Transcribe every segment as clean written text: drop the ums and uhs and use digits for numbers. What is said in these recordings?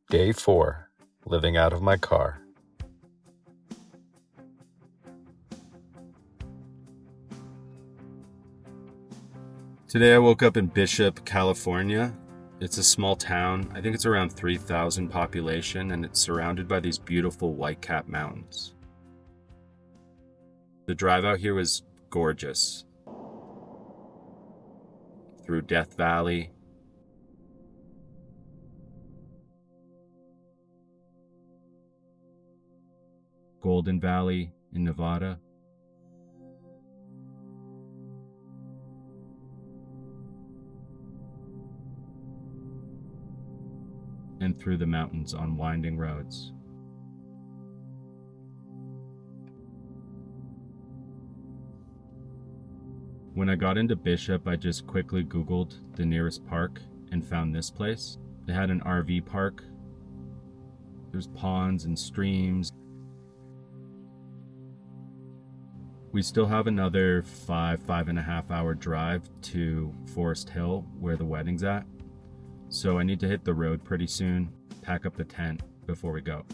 Day 4, living out of my car. Today I woke up in Bishop, California. It's a small town. I think it's around 3,000 population, and it's surrounded by these beautiful white-capped mountains. The drive out here was gorgeous. Through Death Valley, Golden Valley in Nevada, and through the mountains on winding roads. When I got into Bishop, I just quickly Googled the nearest park and found this place. They had an RV park. There's ponds and streams. We still have another 5.5 hour drive to Foresthill, where the wedding's at. So I need to hit the road pretty soon, pack up the tent before we go.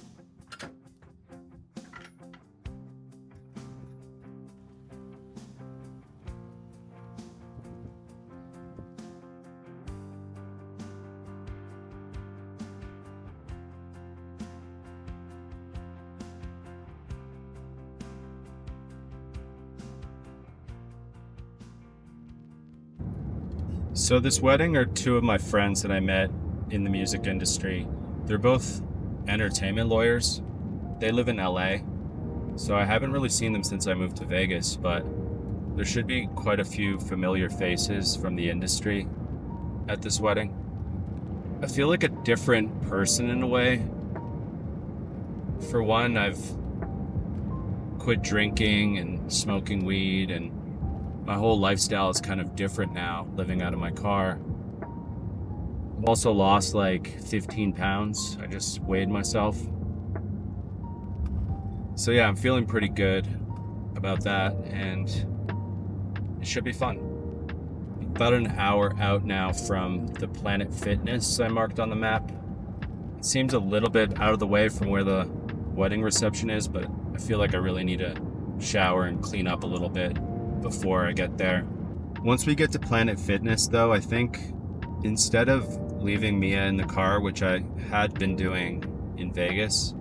So this wedding are two of my friends that I met in the music industry. They're both entertainment lawyers. They live in LA, so I haven't really seen them since I moved to Vegas, but there should be quite a few familiar faces from the industry at this wedding. I feel like a different person in a way. For one, I've quit drinking and smoking weed, and my whole lifestyle is kind of different now, living out of my car. I've also lost like 15 pounds. I just weighed myself. So yeah, I'm feeling pretty good about that, and it should be fun. About an hour out now from the Planet Fitness I marked on the map. It seems a little bit out of the way from where the wedding reception is, but I feel like I really need to shower and clean up a little bit before I get there. Once we get to Planet Fitness though, I think instead of leaving Mia in the car, which I had been doing in Vegas,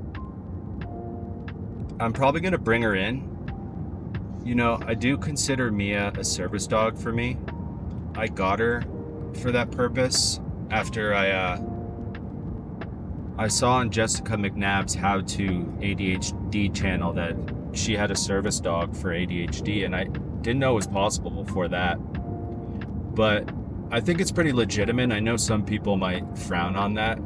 I'm probably gonna bring her in. You know, I do consider Mia a service dog for me. I got her for that purpose after I saw on Jessica McNabb's How to ADHD channel that she had a service dog for ADHD, and I didn't know it was possible before that. But I think it's pretty legitimate. I know some people might frown on that,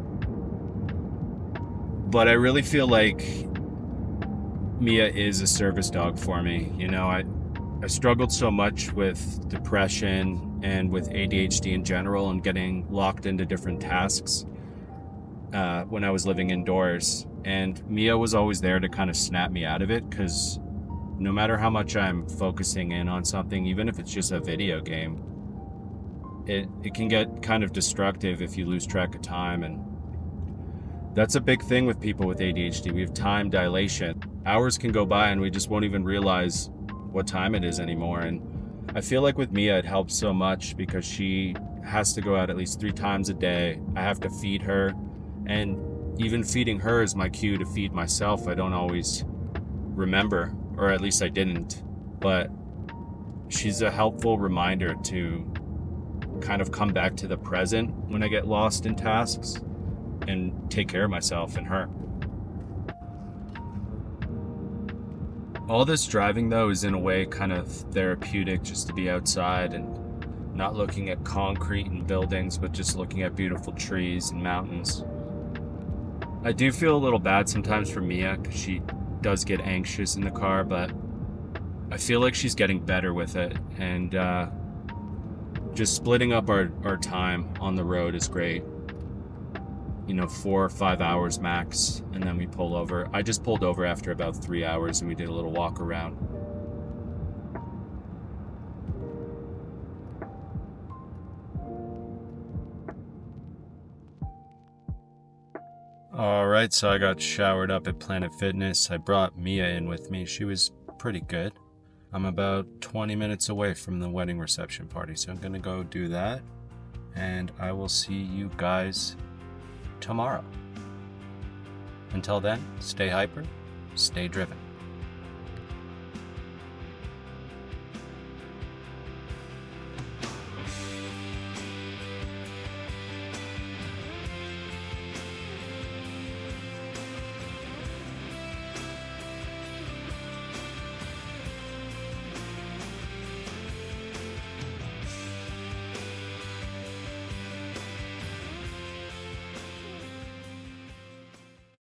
but I really feel like Mia is a service dog for me. You know, I struggled so much with depression and with ADHD in general, and getting locked into different tasks when I was living indoors. And Mia was always there to kind of snap me out of it, because no matter how much I'm focusing in on something, even if it's just a video game, it can get kind of destructive if you lose track of time. And that's a big thing with people with ADHD. We have time dilation. Hours can go by and we just won't even realize what time it is anymore. And I feel like with Mia, it helps so much because she has to go out at least 3 times a day. I have to feed her, and even feeding her is my cue to feed myself. I don't always remember, or at least I didn't, but she's a helpful reminder to kind of come back to the present when I get lost in tasks and take care of myself and her. All this driving though is in a way kind of therapeutic, just to be outside and not looking at concrete and buildings, but just looking at beautiful trees and mountains. I do feel a little bad sometimes for Mia because she does get anxious in the car, but I feel like she's getting better with it, and just splitting up our time on the road is great. You know, 4 or 5 hours max, and then we pull over. I just pulled over after about 3 hours and we did a little walk around. All right, so I got showered up at Planet Fitness. I brought Mia in with me. She was pretty good. I'm about 20 minutes away from the wedding reception party, so I'm gonna go do that. And I will see you guys tomorrow. Until then, stay hyper, stay driven.